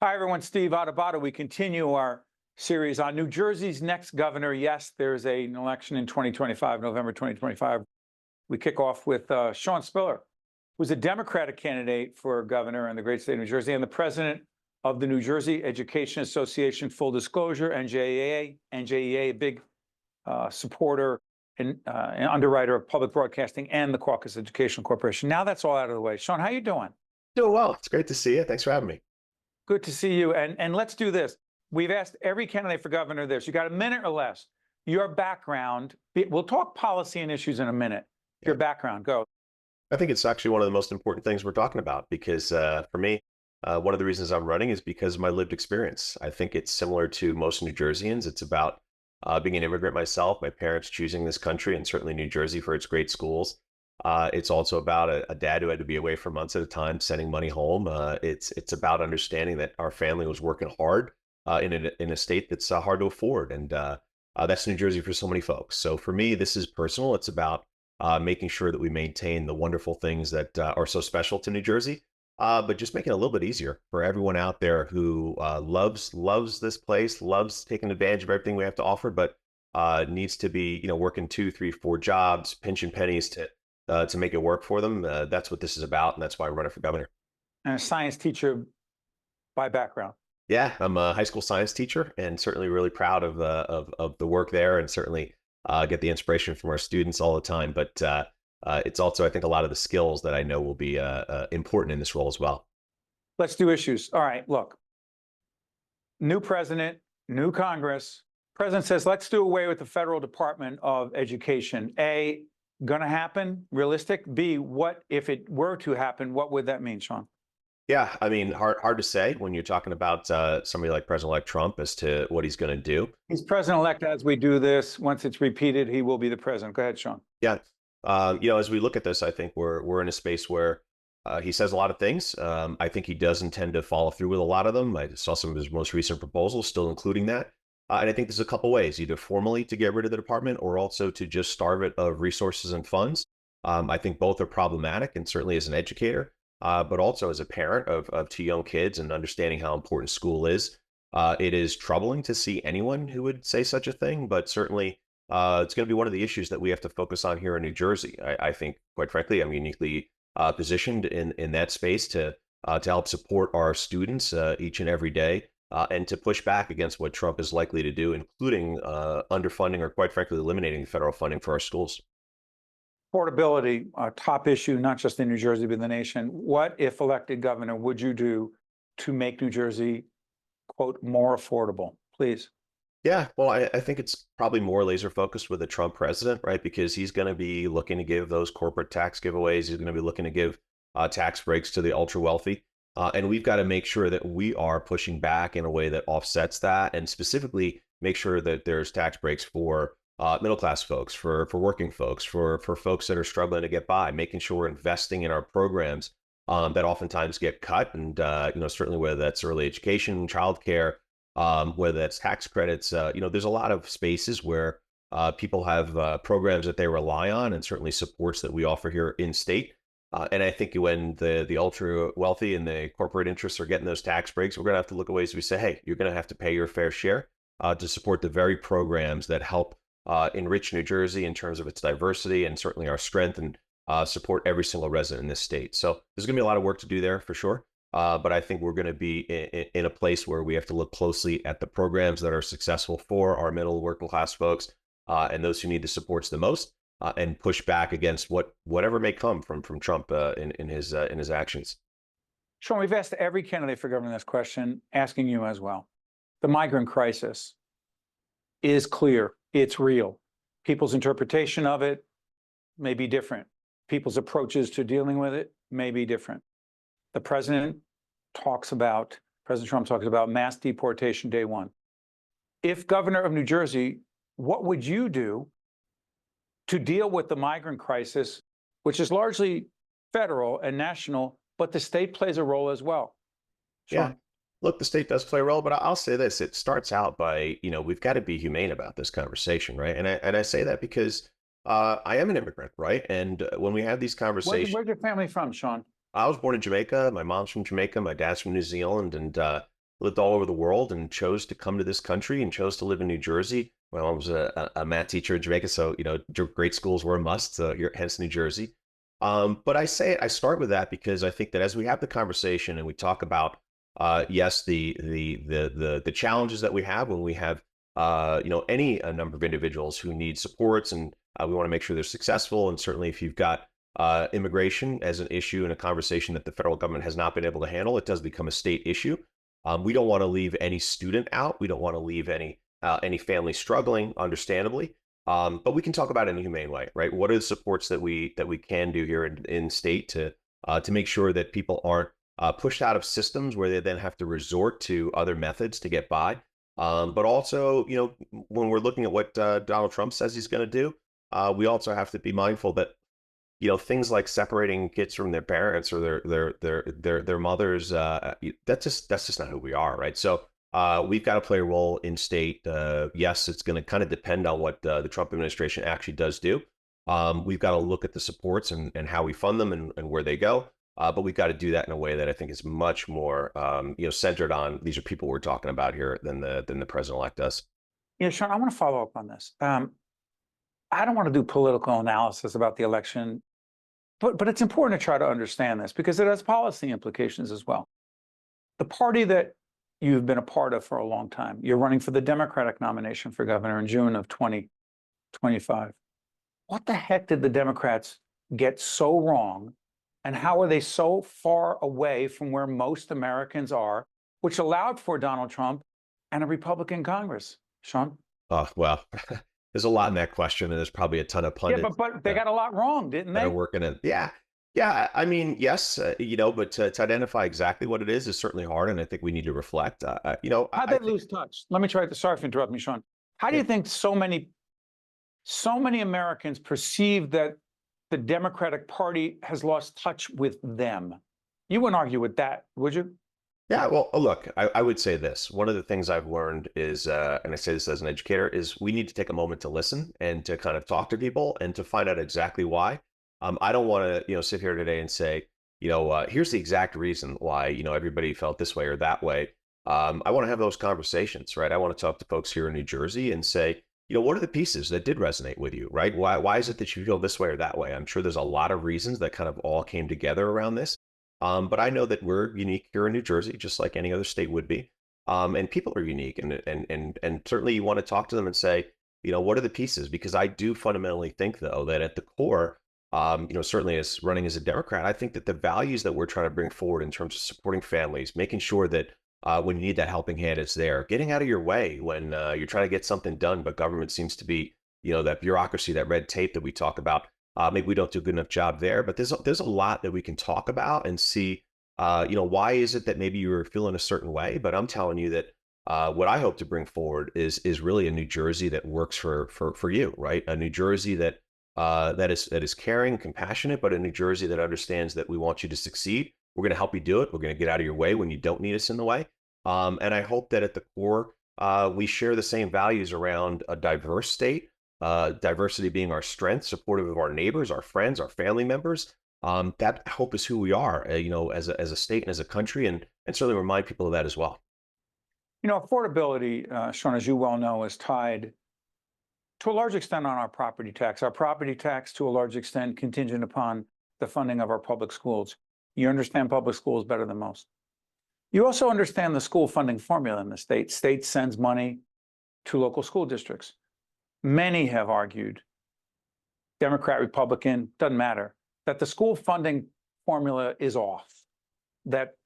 Hi, everyone. Steve Adubato. We continue our series on New Jersey's next governor. Yes, there's an election in 2025, November 2025. We kick off with Sean Spiller, who's a Democratic candidate for governor in the great state of New Jersey and the president of the New Jersey Education Association. Full disclosure, NJEA, a big supporter and underwriter of public broadcasting and the Caucus Educational Corporation. Now that's all out of the way. Sean, how you doing? Doing well. It's great to see you. Thanks for having me. Good to see you. And let's do this. We've asked every candidate for governor this. You got a minute or less. Your background. We'll talk policy and issues in a minute. Your background, go. I think it's actually one of the most important things we're talking about because for me, one of the reasons I'm running is because of my lived experience. I think it's similar to most New Jerseyans. It's about being an immigrant myself, my parents choosing this country and certainly New Jersey for its great schools. It's also about a dad who had to be away for months at a time, sending money home. It's about understanding that our family was working hard in a state that's hard to afford, and that's New Jersey for so many folks. So for me, this is personal. It's about making sure that we maintain the wonderful things that are so special to New Jersey, but just making it a little bit easier for everyone out there who loves this place, loves taking advantage of everything we have to offer, but needs to be working 2, 3, 4 jobs, pinching pennies to make it work for them. That's what this is about, and that's why I'm running for governor. And a science teacher by background. Yeah, I'm a high school science teacher, and certainly really proud of the work there, and certainly get the inspiration from our students all the time. But it's also, I think, a lot of the skills that I know will be important in this role as well. Let's do issues. All right, look. New president, new Congress. President says, let's do away with the federal Department of Education. A, going to happen? Realistic? B, what if it were to happen? What would that mean, Sean? Yeah, I mean, hard to say when you're talking about somebody like President-elect Trump as to what he's going to do. He's president-elect as we do this. Once it's repeated, he will be the president. Go ahead, Sean. Yeah, as we look at this, I think we're in a space where he says a lot of things. I think he does intend to follow through with a lot of them. I saw some of his most recent proposals, still including that. And I think there's a couple ways, either formally to get rid of the department or also to just starve it of resources and funds. I think both are problematic, and certainly as an educator, but also as a parent of 2 young kids and understanding how important school is. It is troubling to see anyone who would say such a thing, but certainly it's going to be one of the issues that we have to focus on here in New Jersey. I think, quite frankly, I'm uniquely positioned in that space to help support our students each and every day. And to push back against what Trump is likely to do, including underfunding or, quite frankly, eliminating federal funding for our schools. Affordability, a top issue, not just in New Jersey, but in the nation. What, if elected governor, would you do to make New Jersey, quote, more affordable? Please. Yeah, well, I think it's probably more laser focused with a Trump president, right? Because he's going to be looking to give those corporate tax giveaways. He's going to be looking to give tax breaks to the ultra wealthy. And we've got to make sure that we are pushing back in a way that offsets that, and specifically make sure that there's tax breaks for middle-class folks, for working folks, for folks that are struggling to get by, making sure we're investing in our programs that oftentimes get cut. And, certainly whether that's early education, childcare, whether that's tax credits, there's a lot of spaces where people have programs that they rely on, and certainly supports that we offer here in state. And I think when the ultra wealthy and the corporate interests are getting those tax breaks, we're going to have to look at ways we say, hey, you're going to have to pay your fair share to support the very programs that help enrich New Jersey in terms of its diversity and certainly our strength, and support every single resident in this state. So there's going to be a lot of work to do there for sure. But I think we're going to be in a place where we have to look closely at the programs that are successful for our middle working class folks and those who need the supports the most. And push back against whatever may come from Trump in his actions. Sean, we've asked every candidate for governor this question, asking you as well. The migrant crisis is clear. It's real. People's interpretation of it may be different. People's approaches to dealing with it may be different. The President Trump talks about mass deportation day one. If governor of New Jersey, what would you do to deal with the migrant crisis, which is largely federal and national, but the state plays a role as well? Sean? Yeah, look, the state does play a role, but I'll say this: it starts out by we've got to be humane about this conversation, right? And I say that because I am an immigrant, right? And when we have these conversations, where's your family from, Sean? I was born in Jamaica. My mom's from Jamaica. My dad's from New Zealand, and lived all over the world and chose to come to this country and chose to live in New Jersey. My mom was a math teacher in Jamaica, so great schools were a must. Hence New Jersey. But I start with that because I think that as we have the conversation and we talk about, yes, the challenges that we have when we have, any number of individuals who need supports, and we want to make sure they're successful. And certainly, if you've got immigration as an issue and a conversation that the federal government has not been able to handle, it does become a state issue. We don't want to leave any student out. We don't want to leave any family struggling, understandably. But we can talk about it in a humane way, right? What are the supports that we can do here in state to make sure that people aren't pushed out of systems where they then have to resort to other methods to get by? But also, when we're looking at what Donald Trump says he's going to do, we also have to be mindful that things like separating kids from their parents or their mothers, that's just not who we are, right? So we've got to play a role in state. Yes, it's going to kind of depend on what the Trump administration actually does do. We've got to look at the supports and how we fund them and where they go. But we've got to do that in a way that I think is much more, centered on these are people we're talking about here than the president-elect does. Yeah, Sean, I want to follow up on this. I don't want to do political analysis about the election, but it's important to try to understand this because it has policy implications as well. The party that you've been a part of for a long time, you're running for the Democratic nomination for governor in June of 2025. What the heck did the Democrats get so wrong? And how are they so far away from where most Americans are, which allowed for Donald Trump and a Republican Congress? Sean? Oh, well, there's a lot in that question, and there's probably a ton of pundits. Yeah, but they got a lot wrong, didn't they? That are working in. Yeah. Yeah. I mean, yes, but to identify exactly what it is certainly hard. And I think we need to reflect, How'd they lose touch? Let me try to, sorry for interrupting me, Sean. How do you think so many Americans perceive that the Democratic Party has lost touch with them? You wouldn't argue with that, would you? Yeah, well, look, I would say this. One of the things I've learned is, and I say this as an educator, is we need to take a moment to listen and to kind of talk to people and to find out exactly why. I don't want to, sit here today and say, here's the exact reason why, everybody felt this way or that way. I want to have those conversations, right? I want to talk to folks here in New Jersey and say, what are the pieces that did resonate with you, right? Why is it that you feel this way or that way? I'm sure there's a lot of reasons that kind of all came together around this. But I know that we're unique here in New Jersey, just like any other state would be. And people are unique, and certainly you want to talk to them and say, what are the pieces? Because I do fundamentally think, though, that at the core, certainly as running as a Democrat, I think that the values that we're trying to bring forward in terms of supporting families, making sure that when you need that helping hand, it's there, getting out of your way when you're trying to get something done, but government seems to be, that bureaucracy, that red tape that we talk about. Maybe we don't do a good enough job there, but there's a lot that we can talk about and see, why is it that maybe you're feeling a certain way? But I'm telling you that what I hope to bring forward is really a New Jersey that works for you, right? A New Jersey that is caring, compassionate, but a New Jersey that understands that we want you to succeed. We're going to help you do it. We're going to get out of your way when you don't need us in the way. And I hope that at the core, we share the same values around a diverse state. Diversity being our strength, supportive of our neighbors, our friends, our family members. That hope is who we are, as a state and as a country, and certainly remind people of that as well. Affordability, Sean, as you well know, is tied to a large extent on our property tax. Our property tax, to a large extent, contingent upon the funding of our public schools. You understand public schools better than most. You also understand the school funding formula in the state. State sends money to local school districts. Many have argued, Democrat, Republican, doesn't matter, that the school funding formula is off, that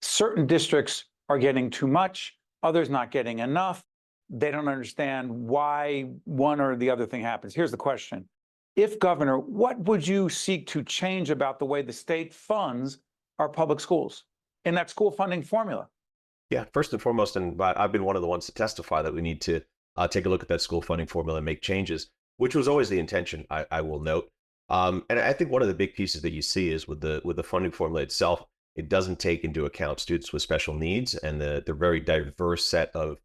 certain districts are getting too much, others not getting enough. They don't understand why one or the other thing happens. Here's the question. If governor, what would you seek to change about the way the state funds our public schools in that school funding formula? Yeah, first and foremost, and I've been one of the ones to testify that we need to take a look at that school funding formula and make changes, which was always the intention, I will note. And I think one of the big pieces that you see is with the funding formula itself, it doesn't take into account students with special needs and the very diverse set of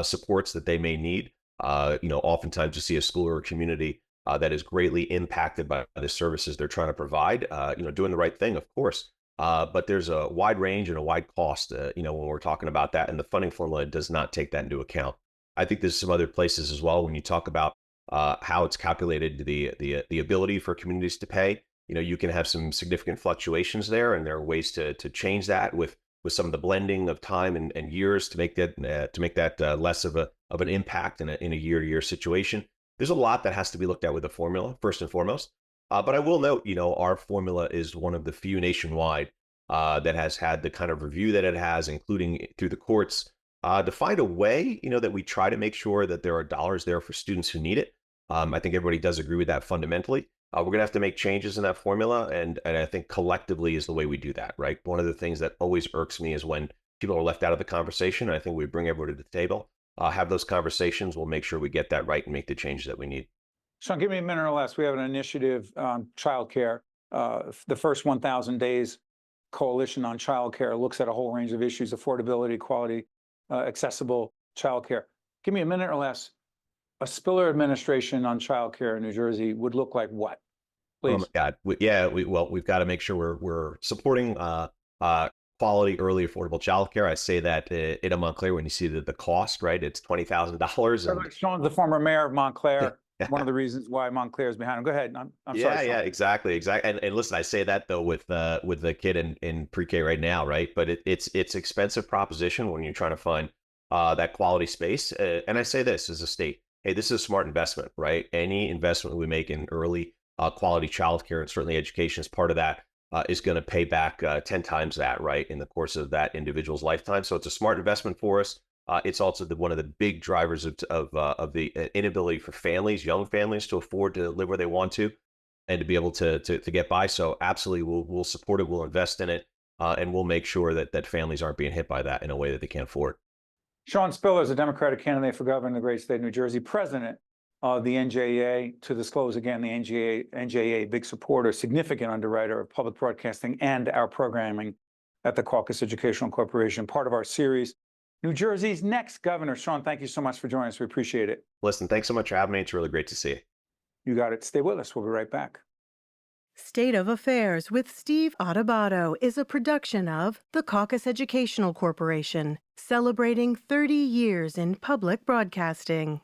supports that they may need. Oftentimes you see a school or a community that is greatly impacted by the services they're trying to provide, doing the right thing, of course. But there's a wide range and a wide cost, when we're talking about that, and the funding formula does not take that into account. I think there's some other places as well when you talk about how it's calculated, the ability for communities to pay. You can have some significant fluctuations there, and there are ways to change that with some of the blending of time and years to make that less of an impact in a year-to-year situation. There's a lot that has to be looked at with the formula first and foremost. But I will note, our formula is one of the few nationwide that has had the kind of review that it has, including through the courts, to find a way, that we try to make sure that there are dollars there for students who need it. I think everybody does agree with that fundamentally. We're going to have to make changes in that formula, and I think collectively is the way we do that, right? One of the things that always irks me is when people are left out of the conversation. I think we bring everybody to the table, have those conversations. We'll make sure we get that right and make the changes that we need. Sean, give me a minute or less. We have an initiative on childcare. The first 1,000 days coalition on childcare looks at a whole range of issues: affordability, quality, accessible childcare. Give me a minute or less. A Spiller administration on childcare in New Jersey would look like what? Please. Oh my God. We've got to make sure we're supporting quality, early, affordable childcare. I say that in Montclair, when you see the cost, right? It's $20,000. Sean's the former mayor of Montclair. One of the reasons why Montclair is behind him. Go ahead. I'm sorry. Yeah, exactly. And listen, I say that though with the kid in pre-K right now, right? But it's expensive proposition when you're trying to find that quality space. And I say this as a state, hey, this is a smart investment, right? Any investment we make in early quality childcare, and certainly education is part of that, is going to pay back 10 times that, right, in the course of that individual's lifetime. So it's a smart investment for us. It's also one of the big drivers of the inability for young families, to afford to live where they want to and to be able to get by. So absolutely, we'll support it, we'll invest in it, and we'll make sure that families aren't being hit by that in a way that they can't afford. Sean Spiller is a Democratic candidate for governor in the great state of New Jersey, president of the NJA. To disclose again, the NJA, big supporter, significant underwriter of public broadcasting and our programming at the Caucus Educational Corporation, part of our series, New Jersey's Next Governor. Sean, thank you so much for joining us. We appreciate it. Listen, thanks so much for having me. It's really great to see you. You got it. Stay with us. We'll be right back. State of Affairs with Steve Adubato is a production of the Caucus Educational Corporation, celebrating 30 years in public broadcasting.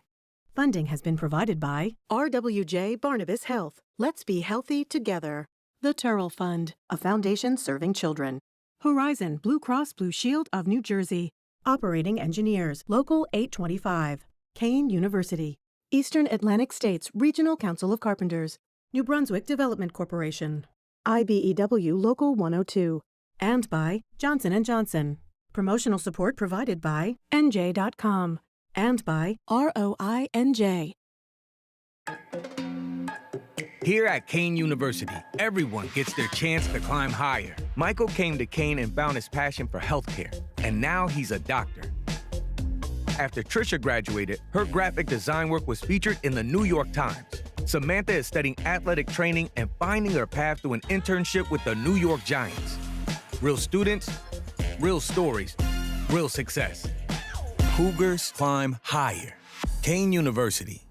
Funding has been provided by RWJ Barnabas Health. Let's be healthy together. The Turrell Fund, a foundation serving children. Horizon Blue Cross Blue Shield of New Jersey. Operating Engineers, Local 825. Kane University. Eastern Atlantic States Regional Council of Carpenters. New Brunswick Development Corporation. IBEW Local 102. And by Johnson & Johnson. Promotional support provided by NJ.com. And by ROINJ. Here at Kane University, everyone gets their chance to climb higher. Michael came to Kane and found his passion for healthcare, and now he's a doctor. After Trisha graduated, her graphic design work was featured in the New York Times. Samantha is studying athletic training and finding her path through an internship with the New York Giants. Real students, real stories, real success. Cougars climb higher. Kane University.